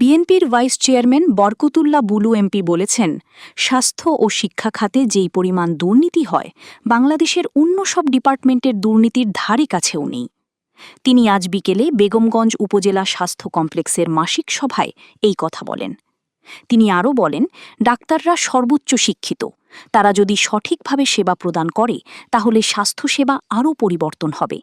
বিএনপির vice chairman Barkatullah Bulu MP বলেছেন, স্বাস্থ্য ও শিক্ষা খাতে যেই পরিমাণ দুর্নীতি হয়, বাংলাদেশের অন্য সব ডিপার্টমেন্টের দুর্নীতির ধারে কাছেও নেই। তিনি আজ বিকেলে বেগমগঞ্জ উপজেলা স্বাস্থ্য কমপ্লেক্সের মাসিক সভায় এই কথা বলেন। তিনি আরও বলেন, ডাক্তাররা সর্বোচ্চ শিক্ষিত। তারা যদি সঠিকভাবে সেবা প্রদান করে তাহলে স্বাস্থ্যসেবা আরও পরিবর্তন হবে।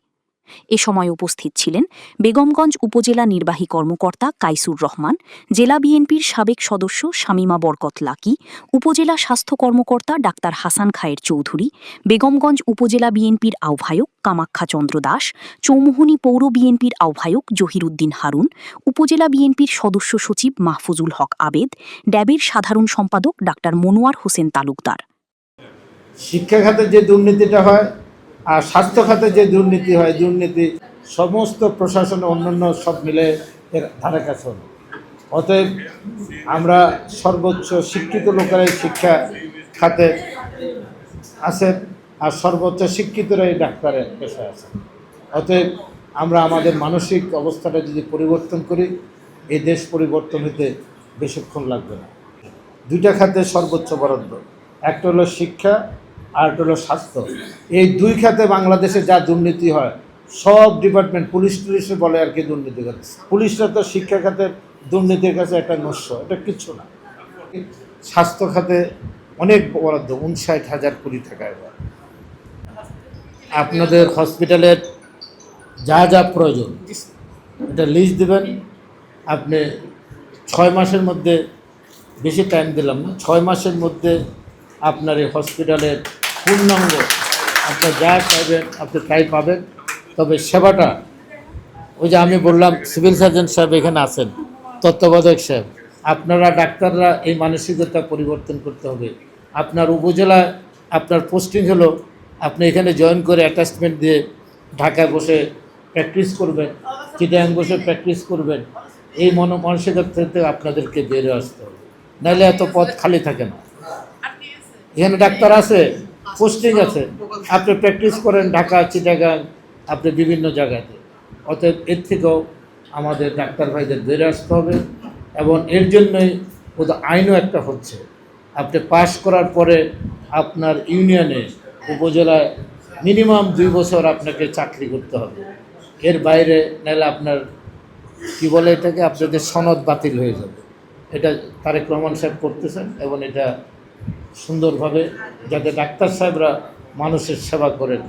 এ সময় উপস্থিত ছিলেন বেগমগঞ্জ উপজেলা নির্বাহী কর্মকর্তা কাইসুর রহমান, জেলা বিএনপির সাবেক সদস্য শামীমা বরকত লাকি, উপজেলা স্বাস্থ্য কর্মকর্তা ডাক্তার হাসান খায়ের চৌধুরী, বেগমগঞ্জ উপজেলা বিএনপির আহ্বায়ক কামাখ্যা চন্দ্র দাস, চৌমুহনী পৌর বিএনপির আহ্বায়ক জহিরুদ্দিন হারুন, উপজেলা বিএনপির সদস্য সচিব মাহফুজুল হক আবেদ, ড্যাবের সাধারণ সম্পাদক ডাক্তার মনোয়ার হোসেন তালুকদার। শিক্ষা খাতে যে দুর্নীতিটা হয় আর স্বাস্থ্য খাতে যে দুর্নীতি হয়, দুর্নীতি সমস্ত প্রশাসন অন্যান্য সব মিলে এর ধারে কাছে হবে। অতএব আমরা সর্বোচ্চ শিক্ষিত লোকেরাই শিক্ষা খাতে আছেন আর সর্বোচ্চ শিক্ষিতরাই ডাক্তারের পেশায় আছেন। অতএব আমরা আমাদের মানসিক অবস্থাটা যদি পরিবর্তন করি, এই দেশ পরিবর্তন হতে বেশিক্ষণ লাগবে না। দুইটা খাতে সর্বোচ্চ বরাদ্দ, একটা হলো শিক্ষা আর একটা হলো স্বাস্থ্য। এই দুই খাতে বাংলাদেশে যা দুর্নীতি হয়, সব ডিপার্টমেন্ট, পুলিশে বলে আর কি দুর্নীতি করে। পুলিশরা তো শিক্ষা খাতের দুর্নীতির কাছে একটা নস্য, এটা কিচ্ছু না। স্বাস্থ্য খাতে অনেক বরাদ্দ, 59,000 কোটি টাকা। এবার আপনাদের হসপিটালের যা যা প্রয়োজন এটা লিস্ট দেবেন। আপনি 6 মাসের মধ্যে, বেশি টাইম দিলাম না, 6 মাসের মধ্যে আপনার এই হসপিটালের পূর্ণাঙ্গ আপনি যা চাইবেন আপনি তাই পাবেন। তবে সেবাটা, ওই যে আমি বললাম সিভিল সার্জন সাহেব এখানে আছেন, তত্ত্বাবধায়ক সাহেব, আপনারা ডাক্তাররা এই মানসিকতা পরিবর্তন করতে হবে। আপনার উপজেলায় আপনার পোস্টিং হলো, আপনি এখানে জয়েন করে অ্যাটাচমেন্ট দিয়ে ঢাকায় বসে প্র্যাকটিস করবেন, চিটাগাং বসে প্র্যাকটিস করবেন। এই মানসিকতা থেকে আপনাদেরকে বেরিয়ে আসতে হবে, নাহলে এত পদ খালি থাকে না। এখানে ডাক্তার আছে, পোস্টিং আছে, আপনি প্র্যাকটিস করেন ঢাকা, চিটাগাং, আপনি বিভিন্ন জায়গাতে। অতএব এর থেকেও আমাদের ডাক্তার ভাইদের বেরিয়ে আসতে হবে। এবং এর জন্যই আইনও একটা হচ্ছে, আপনি পাশ করার পরে আপনার ইউনিয়নে, উপজেলায় মিনিমাম 2 বছর আপনাকে চাকরি করতে হবে। এর বাইরে নাহলে আপনার কি বলে এটাকে, আপনাদের সনদ বাতিল হয়ে যাবে। এটা তারেক রহমান সাহেব করতেছেন এবং এটা সুন্দরভাবে, যাতে ডাক্তার সাহেবরা মানুষের সেবা করেন,